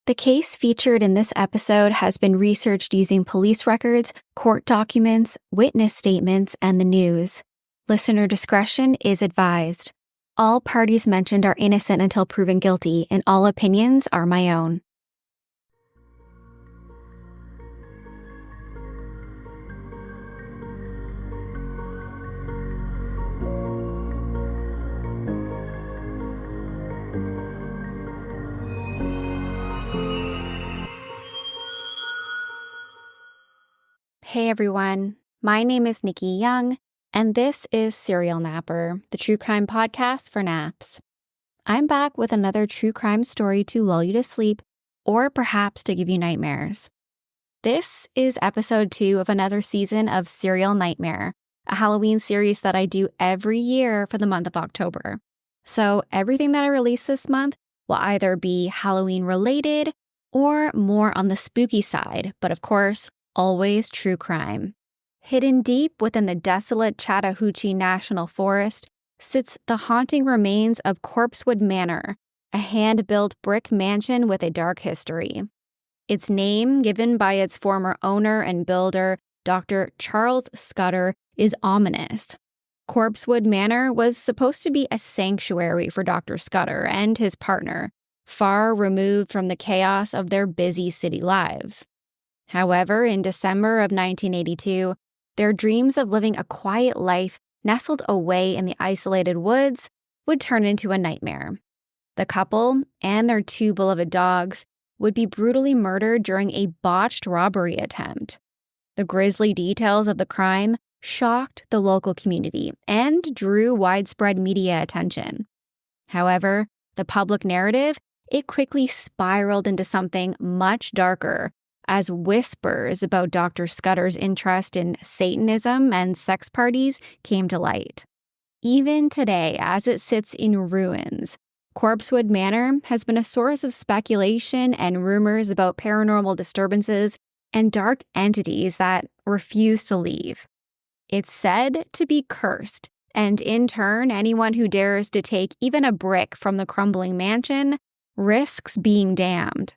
The case featured in this episode has been researched using police records, court documents, witness statements, and the news. Listener discretion is advised. All parties mentioned are innocent until proven guilty, and all opinions are my own. Hey everyone, my name is Nikki Young, and this is Serial Napper, the true crime podcast for naps. I'm back with another true crime story to lull you to sleep, or perhaps to give you nightmares. This is episode 2 of another season of Serial Nightmare, a Halloween series that I do every year for the month of October. So everything that I release this month will either be Halloween related or more on the spooky side, but of course, always true crime. Hidden deep within the desolate Chattahoochee National Forest sits the haunting remains of Corpsewood Manor, a hand-built brick mansion with a dark history. Its name, given by its former owner and builder, Dr. Charles Scudder, is ominous. Corpsewood Manor was supposed to be a sanctuary for Dr. Scudder and his partner, far removed from the chaos of their busy city lives. However, in December of 1982, their dreams of living a quiet life nestled away in the isolated woods would turn into a nightmare. The couple and their 2 beloved dogs would be brutally murdered during a botched robbery attempt. The grisly details of the crime shocked the local community and drew widespread media attention. However, the public narrative, it quickly spiraled into something much darker, as whispers about Dr. Scudder's interest in Satanism and sex parties came to light. Even today, as it sits in ruins, Corpsewood Manor has been a source of speculation and rumors about paranormal disturbances and dark entities that refuse to leave. It's said to be cursed, and in turn, anyone who dares to take even a brick from the crumbling mansion risks being damned.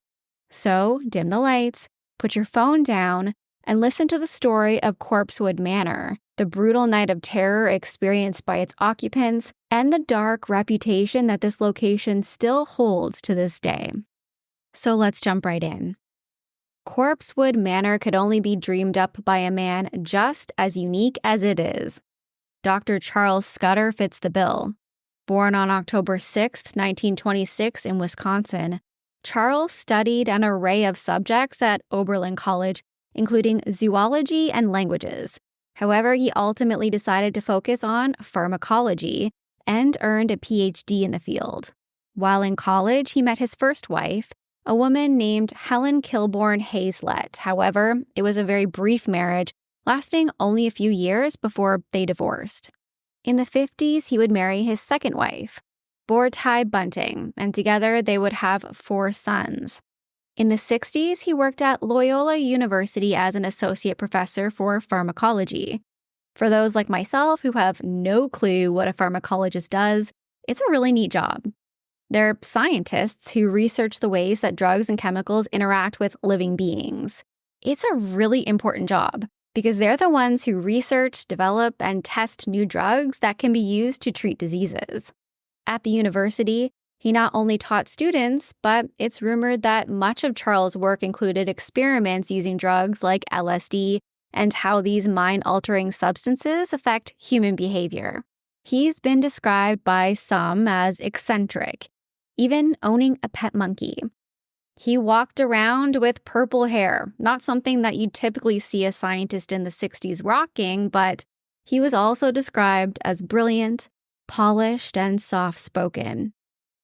So, dim the lights, put your phone down, and listen to the story of Corpsewood Manor, the brutal night of terror experienced by its occupants, and the dark reputation that this location still holds to this day. So let's jump right in. Corpsewood Manor could only be dreamed up by a man just as unique as it is. Dr. Charles Scudder fits the bill. Born on October 6, 1926 in Wisconsin, Charles studied an array of subjects at Oberlin College, including zoology and languages. However, he ultimately decided to focus on pharmacology and earned a PhD in the field. While in college, he met his first wife, a woman named Helen Kilbourne Hazlett. However, it was a very brief marriage, lasting only a few years before they divorced. In the 50s, he would marry his second wife, Bortai Bunting, and together they would have 4 sons. In the 60s, he worked at Loyola University as an associate professor for pharmacology. For those like myself who have no clue what a pharmacologist does, it's a really neat job. They're scientists who research the ways that drugs and chemicals interact with living beings. It's a really important job because they're the ones who research, develop, and test new drugs that can be used to treat diseases. At the university, he not only taught students, but it's rumored that much of Charles' work included experiments using drugs like LSD and how these mind-altering substances affect human behavior. He's been described by some as eccentric, even owning a pet monkey. He walked around with purple hair, not something that you'd typically see a scientist in the 60s rocking, but he was also described as brilliant, polished, and soft-spoken.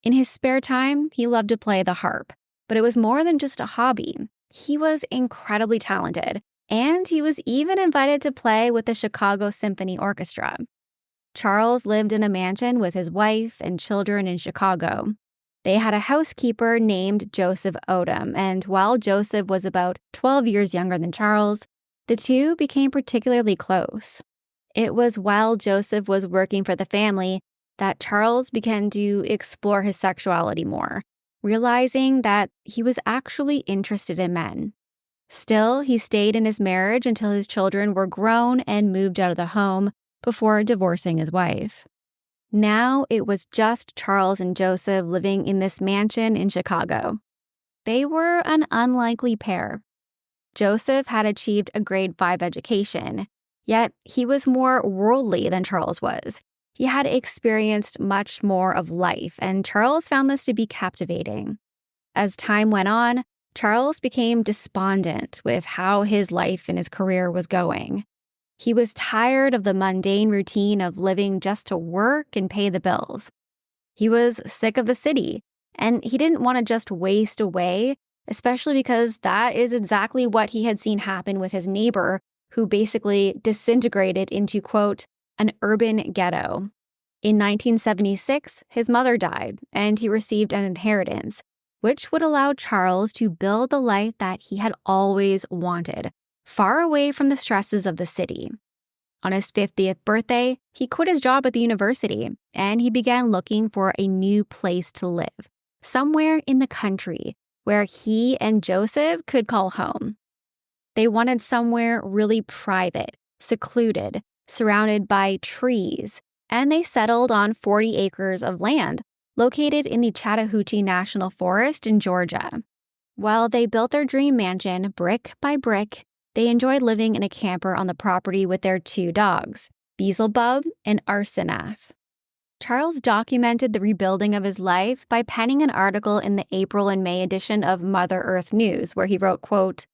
In his spare time, he loved to play the harp, but it was more than just a hobby. He was incredibly talented, and he was even invited to play with the Chicago Symphony Orchestra. Charles lived in a mansion with his wife and children in Chicago. They had a housekeeper named Joseph Odom, and while Joseph was about 12 years younger than Charles, the two became particularly close. It was while Joseph was working for the family that Charles began to explore his sexuality more, realizing that he was actually interested in men. Still, he stayed in his marriage until his children were grown and moved out of the home before divorcing his wife. Now it was just Charles and Joseph living in this mansion in Chicago. They were an unlikely pair. Joseph had achieved a grade 5 education, yet he was more worldly than Charles was. He had experienced much more of life, and Charles found this to be captivating. As time went on, Charles became despondent with how his life and his career was going. He was tired of the mundane routine of living just to work and pay the bills. He was sick of the city, and he didn't want to just waste away, especially because that is exactly what he had seen happen with his neighbor, who basically disintegrated into, quote, an urban ghetto. In 1976, his mother died, and he received an inheritance, which would allow Charles to build the life that he had always wanted, far away from the stresses of the city. On his 50th birthday, he quit his job at the university, and he began looking for a new place to live, somewhere in the country where he and Joseph could call home. They wanted somewhere really private, secluded, surrounded by trees, and they settled on 40 acres of land located in the Chattahoochee National Forest in Georgia. While they built their dream mansion brick by brick, they enjoyed living in a camper on the property with their 2 dogs, Beelzebub and Arsenic. Charles documented the rebuilding of his life by penning an article in the April and May edition of Mother Earth News, where he wrote, quote,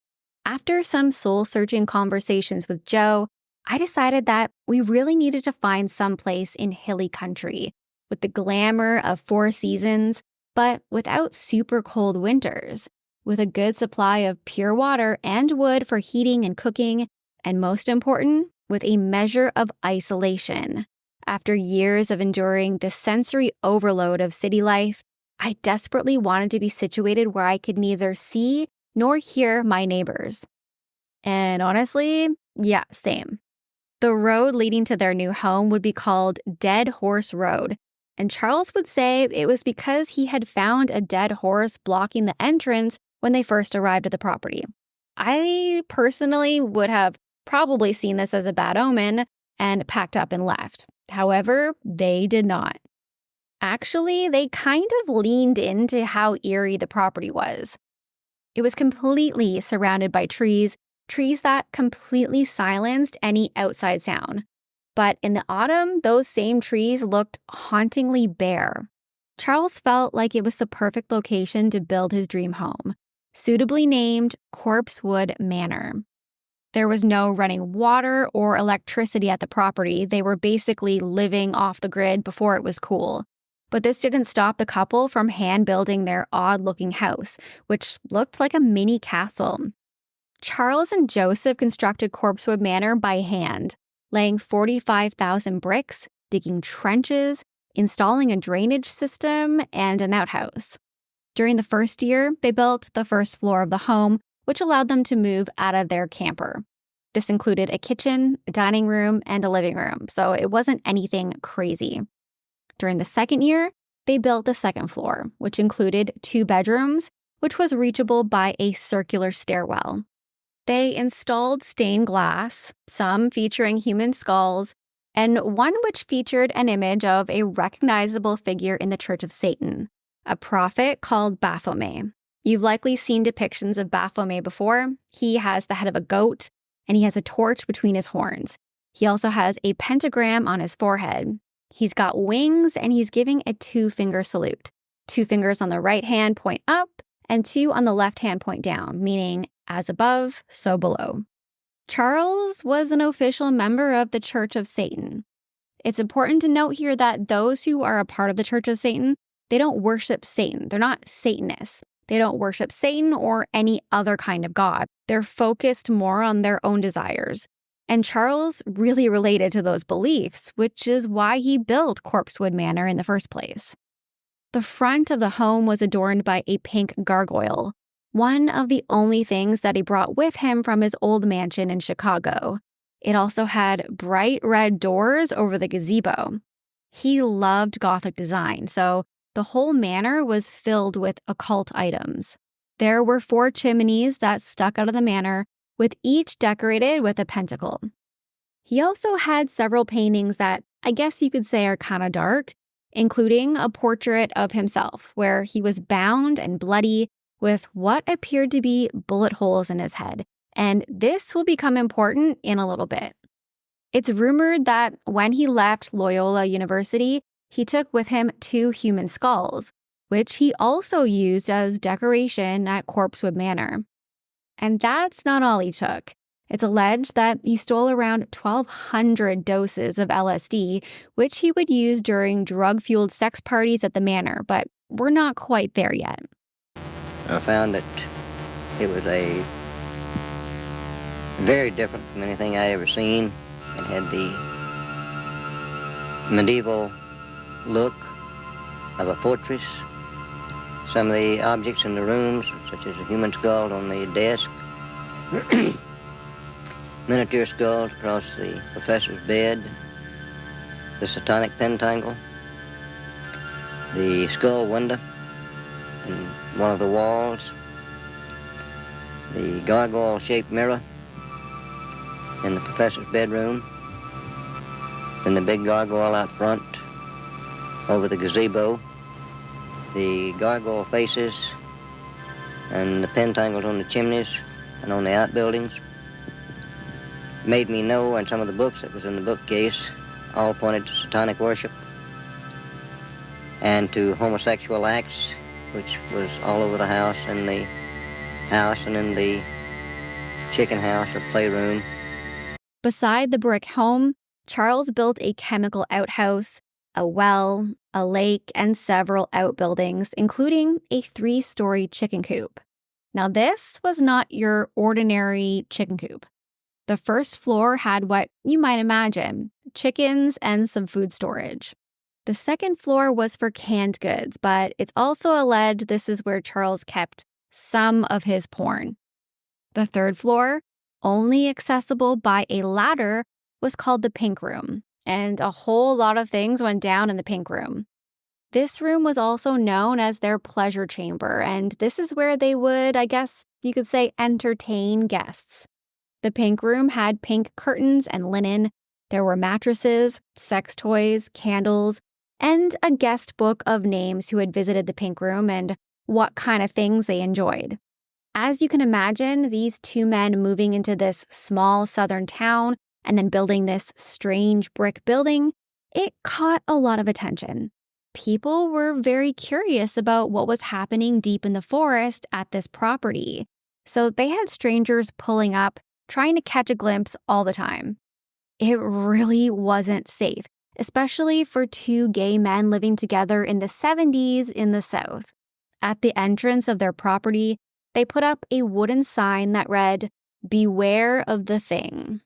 "After some soul-searching conversations with Joe, I decided that we really needed to find some place in hilly country with the glamour of 4 seasons, but without super cold winters, with a good supply of pure water and wood for heating and cooking, and most important, with a measure of isolation. After years of enduring the sensory overload of city life, I desperately wanted to be situated where I could neither see nor hear my neighbors." And honestly, yeah, same. The road leading to their new home would be called Dead Horse Road, and Charles would say it was because he had found a dead horse blocking the entrance when they first arrived at the property. I personally would have probably seen this as a bad omen and packed up and left. However, they did not. Actually, they kind of leaned into how eerie the property was. It was completely surrounded by trees that completely silenced any outside sound. But in the autumn, those same trees looked hauntingly bare. Charles felt like it was the perfect location to build his dream home, suitably named Corpsewood Manor. There was no running water or electricity at the property. They were basically living off the grid before it was cool. But this didn't stop the couple from hand-building their odd-looking house, which looked like a mini castle. Charles and Joseph constructed Corpsewood Manor by hand, laying 45,000 bricks, digging trenches, installing a drainage system, and an outhouse. During the first year, they built the first floor of the home, which allowed them to move out of their camper. This included a kitchen, a dining room, and a living room, so it wasn't anything crazy. During the second year, they built the second floor, which included 2 bedrooms, which was reachable by a circular stairwell. They installed stained glass, some featuring human skulls, and one which featured an image of a recognizable figure in the Church of Satan, a prophet called Baphomet. You've likely seen depictions of Baphomet before. He has the head of a goat, and he has a torch between his horns. He also has a pentagram on his forehead. He's got wings, and he's giving a 2-finger salute. 2 fingers on the right hand point up, and 2 on the left hand point down, meaning as above, so below. Charles was an official member of the Church of Satan. It's important to note here that those who are a part of the Church of Satan, they don't worship Satan. They're not Satanists. They don't worship Satan or any other kind of god. They're focused more on their own desires. And Charles really related to those beliefs, which is why he built Corpsewood Manor in the first place. The front of the home was adorned by a pink gargoyle, one of the only things that he brought with him from his old mansion in Chicago. It also had bright red doors over the gazebo. He loved Gothic design, so The whole manor was filled with occult items. There were 4 chimneys that stuck out of the manor, with each decorated with a pentacle. He also had several paintings that I guess you could say are kind of dark, including a portrait of himself where he was bound and bloody with what appeared to be bullet holes in his head. And this will become important in a little bit. It's rumored that when he left Loyola University, he took with him 2 human skulls, which he also used as decoration at Corpsewood Manor. And that's not all he took. It's alleged that he stole around 1,200 doses of LSD, which he would use during drug-fueled sex parties at the manor, but we're not quite there yet. I found that it was very different from anything I'd ever seen. It had the medieval look of a fortress. Some of the objects in the rooms, such as a human skull on the desk, miniature skulls across the professor's bed, the satanic pentacle, the skull window in one of the walls, the gargoyle-shaped mirror in the professor's bedroom, then the big gargoyle out front over the gazebo, the gargoyle faces and the pentacles on the chimneys and on the outbuildings. Made me know, and some of the books that was in the bookcase all pointed to satanic worship and to homosexual acts, which was all over the house and in the chicken house or playroom. Beside the brick home, Charles built a chemical outhouse, a well, a lake, and several outbuildings, including a 3-story chicken coop. Now, this was not your ordinary chicken coop. The first floor had what you might imagine, chickens and some food storage. The second floor was for canned goods, but it's also alleged this is where Charles kept some of his porn. The third floor, only accessible by a ladder, was called the Pink Room, and a whole lot of things went down in the Pink Room. This room was also known as their pleasure chamber, and this is where they would, I guess you could say, entertain guests. The Pink Room had pink curtains and linen. There were mattresses, sex toys, candles, and a guest book of names who had visited the Pink Room and what kind of things they enjoyed. As you can imagine, these 2 men moving into this small southern town and then building this strange brick building, it caught a lot of attention. People were very curious about what was happening deep in the forest at this property. So they had strangers pulling up, trying to catch a glimpse all the time. It really wasn't safe, especially for 2 gay men living together in the 70s in the South. At the entrance of their property, they put up a wooden sign that read, "Beware of the Thing."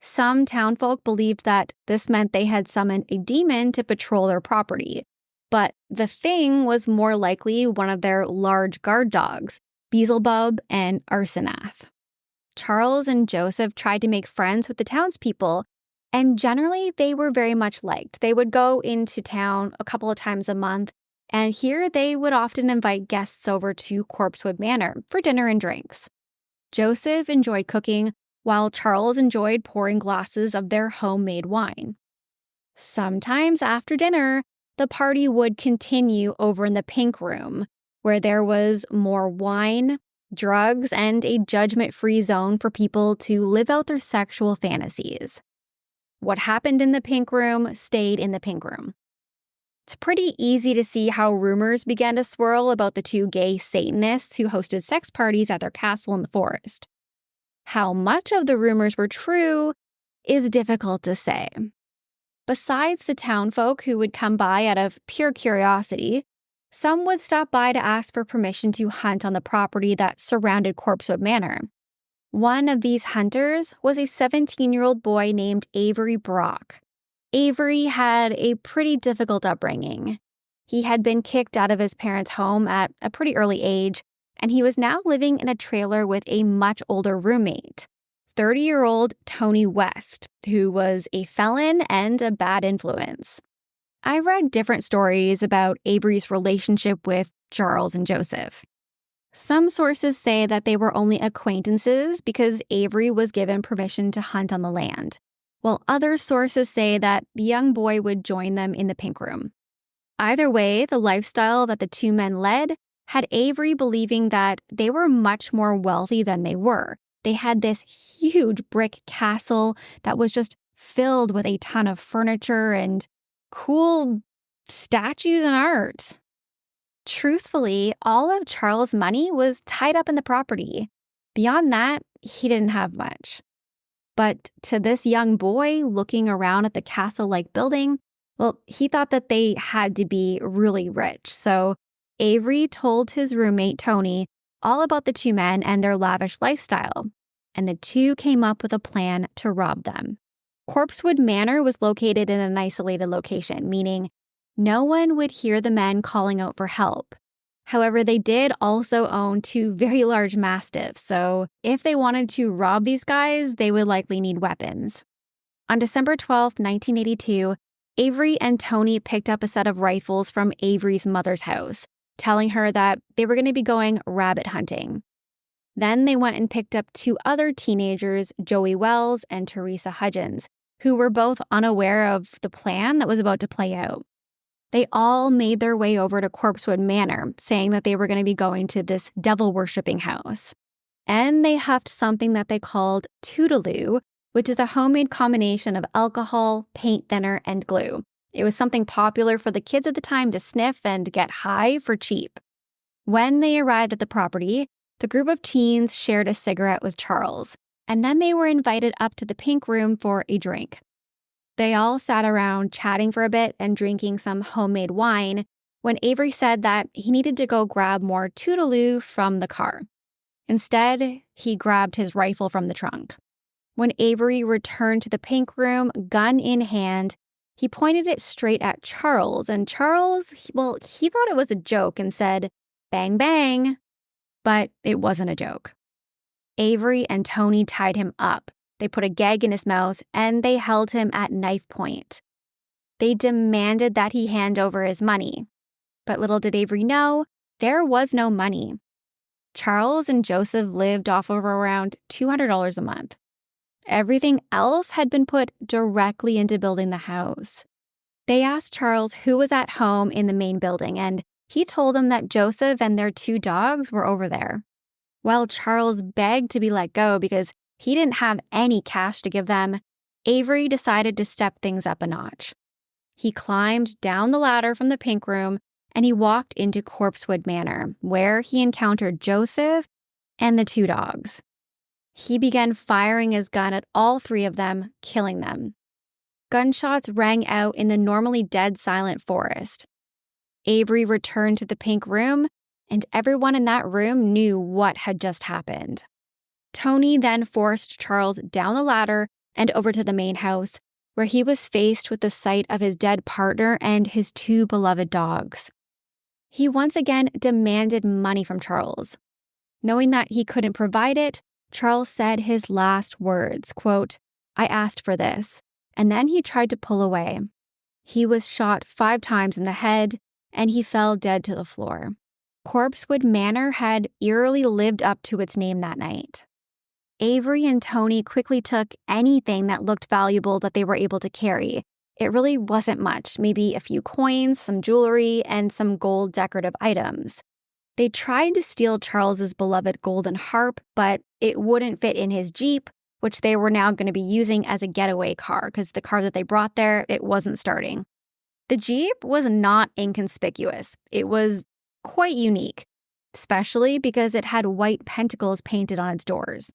Some townfolk believed that this meant they had summoned a demon to patrol their property, but the Thing was more likely one of their large guard dogs, Beelzebub and Arseniath. Charles and Joseph tried to make friends with the townspeople, and generally they were very much liked. They would go into town a couple of times a month, and here they would often invite guests over to Corpsewood Manor for dinner and drinks. Joseph enjoyed cooking, while Charles enjoyed pouring glasses of their homemade wine. Sometimes after dinner, the party would continue over in the Pink Room, where there was more wine, drugs, and a judgment-free zone for people to live out their sexual fantasies. What happened in the Pink Room stayed in the Pink Room. It's pretty easy to see how rumors began to swirl about the 2 gay Satanists who hosted sex parties at their castle in the forest. How much of the rumors were true is difficult to say. Besides the townfolk who would come by out of pure curiosity, some would stop by to ask for permission to hunt on the property that surrounded Corpsewood Manor. One of these hunters was a 17-year-old boy named Avery Brock. Avery had a pretty difficult upbringing. He had been kicked out of his parents' home at a pretty early age, and he was now living in a trailer with a much older roommate, 30-year-old Tony West, who was a felon and a bad influence. I read different stories about Avery's relationship with Charles and Joseph. Some sources say that they were only acquaintances because Avery was given permission to hunt on the land, while other sources say that the young boy would join them in the pink room. Either way, the lifestyle that the two men led had Avery believing that they were much more wealthy than they were. They had this huge brick castle that was just filled with a ton of furniture and cool statues and art. Truthfully, all of Charles' money was tied up in the property. Beyond that, he didn't have much. But to this young boy looking around at the castle-like building, well, he thought that they had to be really rich. So Avery told his roommate, Tony, all about the two men and their lavish lifestyle, and the two came up with a plan to rob them. Corpsewood Manor was located in an isolated location, meaning no one would hear the men calling out for help. However, they did also own two very large mastiffs, so if they wanted to rob these guys, they would likely need weapons. On December 12, 1982, Avery and Tony picked up a set of rifles from Avery's mother's house, telling her that they were going to be going rabbit hunting. Then they went and picked up two other teenagers, Joey Wells and Teresa Hudgens, who were both unaware of the plan that was about to play out. They all made their way over to Corpsewood Manor, saying that they were going to be going to this devil-worshipping house. And they huffed something that they called Toodaloo, which is a homemade combination of alcohol, paint thinner, and glue. It was something popular for the kids at the time to sniff and get high for cheap. When they arrived at the property, the group of teens shared a cigarette with Charles, and then they were invited up to the pink room for a drink. They all sat around chatting for a bit and drinking some homemade wine when Avery said that he needed to go grab more Toodaloo from the car. Instead, he grabbed his rifle from the trunk. When Avery returned to the pink room, gun in hand, he pointed it straight at Charles, and Charles, well, he thought it was a joke and said, "Bang, bang." But it wasn't a joke. Avery and Tony tied him up. They put a gag in his mouth, and they held him at knife point. They demanded that he hand over his money. But little did Avery know, there was no money. Charles and Joseph lived off of around $200 a month. Everything else had been put directly into building the house. They asked Charles who was at home in the main building, and he told them that Joseph and their two dogs were over there. While Charles begged to be let go because he didn't have any cash to give them, Avery decided to step things up a notch. He climbed down the ladder from the pink room and he walked into Corpsewood Manor, where he encountered Joseph and the two dogs. He began firing his gun at all three of them, killing them. Gunshots rang out in the normally dead silent forest. Avery returned to the pink room, and everyone in that room knew what had just happened. Tony then forced Charles down the ladder and over to the main house, where he was faced with the sight of his dead partner and his two beloved dogs. He once again demanded money from Charles. Knowing that he couldn't provide it, Charles said his last words, quote, "I asked for this," and then he tried to pull away. He was shot 5 times in the head, and he fell dead to the floor. Corpsewood Manor had eerily lived up to its name that night. Avery and Tony quickly took anything that looked valuable that they were able to carry. It really wasn't much, maybe a few coins, some jewelry, and some gold decorative items. They tried to steal Charles's beloved golden harp, but it wouldn't fit in his Jeep, which they were now going to be using as a getaway car because the car that they brought there, it wasn't starting. The Jeep was not inconspicuous. It was quite unique, especially because it had white pentacles painted on its doors.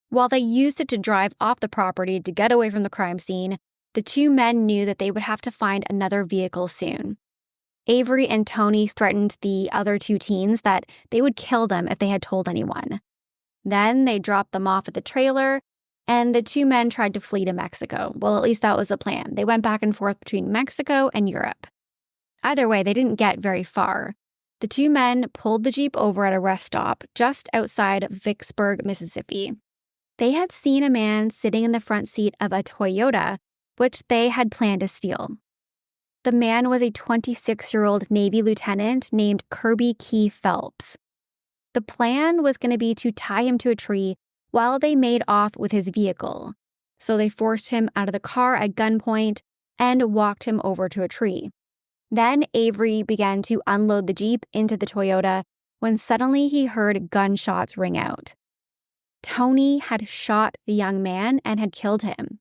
While they used it to drive off the property to get away from the crime scene, the two men knew that they would have to find another vehicle soon. Avery and Tony threatened the other 2 teens that they would kill them if they had told anyone. Then they dropped them off at the trailer, and the 2 men tried to flee to Mexico. Well, at least that was the plan. They went back and forth between Mexico and Europe. Either way, they didn't get very far. The 2 men pulled the Jeep over at a rest stop just outside of Vicksburg, Mississippi. They had seen a man sitting in the front seat of a Toyota, which they had planned to steal. the man was a 26-year-old Navy lieutenant named Kirby Key Phelps. The plan was going to be to tie him to a tree while they made off with his vehicle. So they forced him out of the car at gunpoint and walked him over to a tree. Then Avery began to unload the Jeep into the Toyota when suddenly he heard gunshots ring out. Tony had shot the young man and had killed him.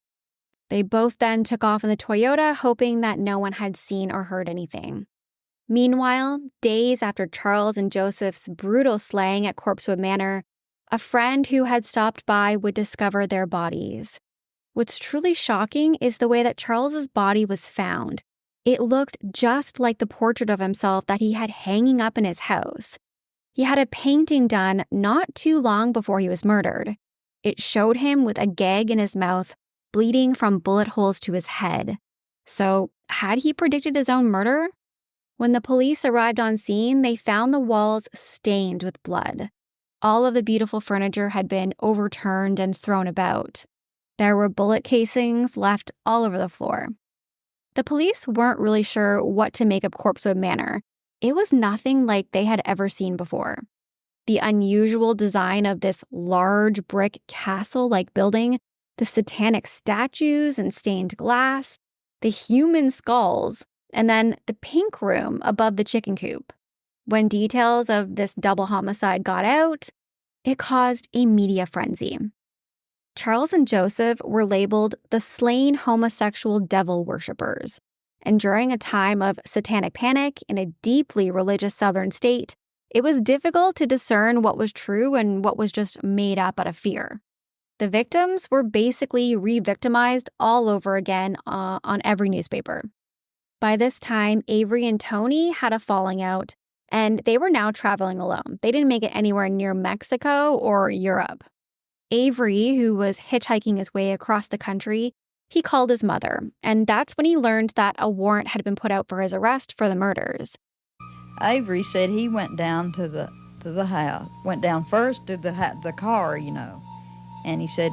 They both then took off in the Toyota, hoping that no one had seen or heard anything. Meanwhile, days after Charles and Joseph's brutal slaying at Corpsewood Manor, a friend who had stopped by would discover their bodies. What's truly shocking is the way that Charles's body was found. It looked just like the portrait of himself that he had hanging up in his house. He had a painting done not too long before he was murdered. It showed him with a gag in his mouth, bleeding from bullet holes to his head. So, had he predicted his own murder? When the police arrived on scene, they found the walls stained with blood. All of the beautiful furniture had been overturned and thrown about. There were bullet casings left all over the floor. The police weren't really sure what to make of Corpsewood Manor. It was nothing like they had ever seen before. The unusual design of this large brick castle-like building, the satanic statues and stained glass, the human skulls, and then the pink room above the chicken coop. When details of this double homicide got out, it caused a media frenzy. Charles and Joseph were labeled the slain homosexual devil worshippers, and during a time of satanic panic in a deeply religious southern state, it was difficult to discern what was true and what was just made up out of fear. The victims were basically re-victimized all over again on every newspaper. By this time, Avery and Tony had a falling out, and they were now traveling alone. They didn't make it anywhere near Mexico or Europe. Avery, who was hitchhiking his way across the country, he called his mother, and that's when he learned that a warrant had been put out for his arrest for the murders. Avery said he went down to the house, went down first to the car, and he said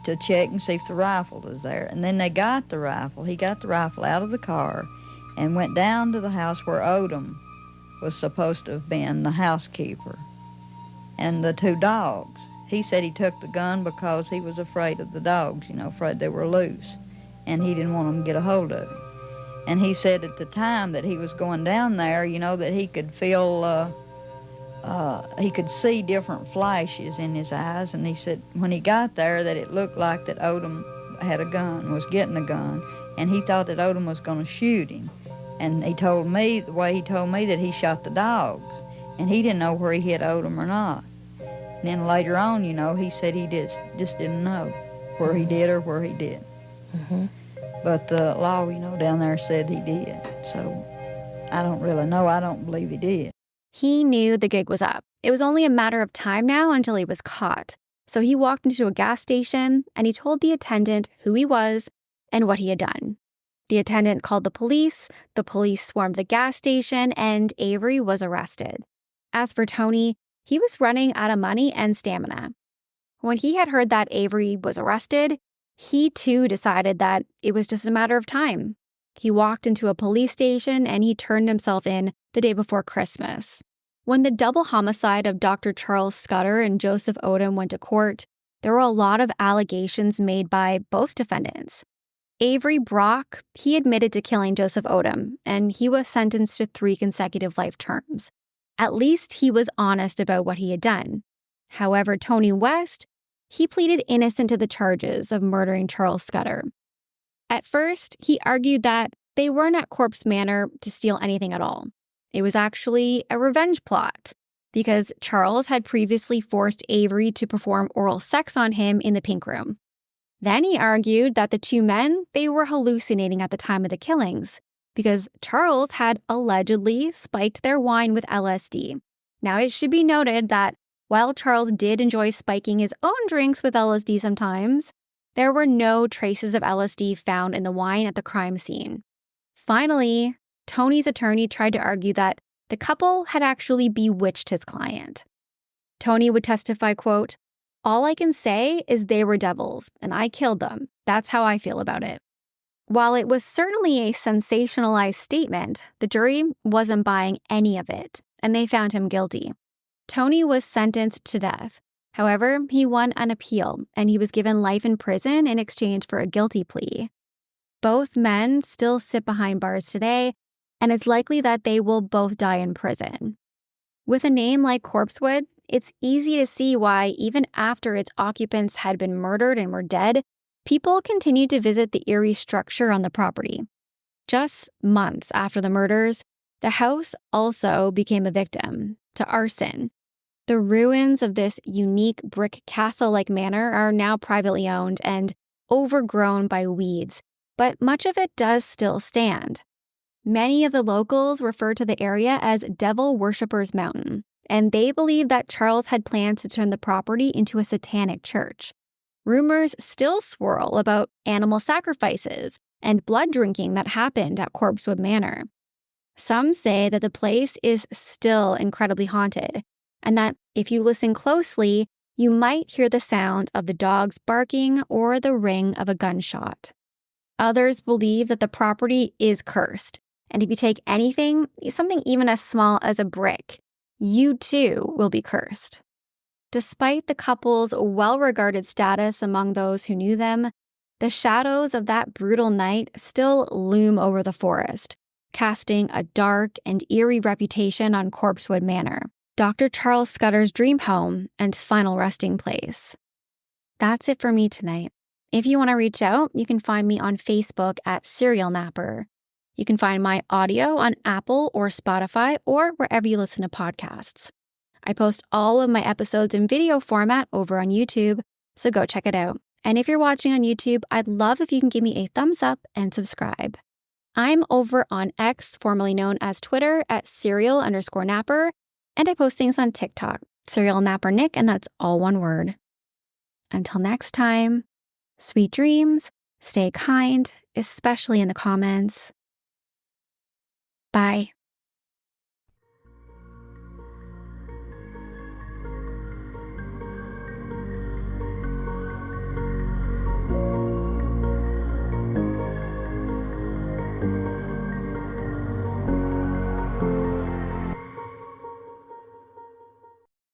to check and see if the rifle was there. And then they got the rifle. He got the rifle out of the car and went down to the house where Odom was supposed to have been, the housekeeper, and the two dogs. He said he took the gun because he was afraid of the dogs, afraid they were loose, and he didn't want them to get a hold of him. And he said at the time that he was going down there, that he could feel, he could see different flashes in his eyes, and he said when he got there that it looked like that Odom had a gun, was getting a gun, and he thought that Odom was going to shoot him. And he told me, the way he told me, that he shot the dogs, and he didn't know where he hit Odom or not. And then later on, he said he just didn't know where he did or where he did. Mm-hmm. But the law, down there said he did. So I don't really know. I don't believe he did. He knew the gig was up. It was only a matter of time now until he was caught. So he walked into a gas station and he told the attendant who he was and what he had done. The attendant called the police swarmed the gas station, and Avery was arrested. As for Tony, he was running out of money and stamina. When he had heard that Avery was arrested, he too decided that it was just a matter of time. He walked into a police station and he turned himself in the day before Christmas. When the double homicide of Dr. Charles Scudder and Joseph Odom went to court, there were a lot of allegations made by both defendants. Avery Brock, he admitted to killing Joseph Odom, and he was sentenced to 3 consecutive life terms. At least he was honest about what he had done. However, Tony West, he pleaded innocent to the charges of murdering Charles Scudder. At first, he argued that they weren't at Corpse Manor to steal anything at all. It was actually a revenge plot, because Charles had previously forced Avery to perform oral sex on him in the pink room. Then he argued that the two men, they were hallucinating at the time of the killings, because Charles had allegedly spiked their wine with LSD. Now, it should be noted that while Charles did enjoy spiking his own drinks with LSD sometimes, there were no traces of LSD found in the wine at the crime scene. Finally, Tony's attorney tried to argue that the couple had actually bewitched his client. Tony would testify, quote, "All I can say is they were devils, and I killed them. That's how I feel about it." While it was certainly a sensationalized statement, the jury wasn't buying any of it, and they found him guilty. Tony was sentenced to death. However, he won an appeal, and he was given life in prison in exchange for a guilty plea. Both men still sit behind bars today, and it's likely that they will both die in prison. With a name like Corpsewood, it's easy to see why, even after its occupants had been murdered and were dead, people continued to visit the eerie structure on the property. Just months after the murders, the house also became a victim to arson. The ruins of this unique brick castle-like manor are now privately owned and overgrown by weeds, but much of it does still stand. Many of the locals refer to the area as Devil Worshippers Mountain, and they believe that Charles had plans to turn the property into a satanic church. Rumors still swirl about animal sacrifices and blood drinking that happened at Corpsewood Manor. Some say that the place is still incredibly haunted, and that if you listen closely, you might hear the sound of the dogs barking or the ring of a gunshot. Others believe that the property is cursed, and if you take anything, something even as small as a brick, you too will be cursed. Despite the couple's well-regarded status among those who knew them, the shadows of that brutal night still loom over the forest, casting a dark and eerie reputation on Corpsewood Manor, Dr. Charles Scudder's dream home and final resting place. That's it for me tonight. If you want to reach out, you can find me on Facebook at Serial Napper. You can find my audio on Apple or Spotify or wherever you listen to podcasts. I post all of my episodes in video format over on YouTube, so go check it out. And if you're watching on YouTube, I'd love if you can give me a thumbs up and subscribe. I'm over on X, formerly known as Twitter, at serial_napper, and I post things on TikTok, Serial Napper Nick, and that's all one word. Until next time, sweet dreams, stay kind, especially in the comments. Bye.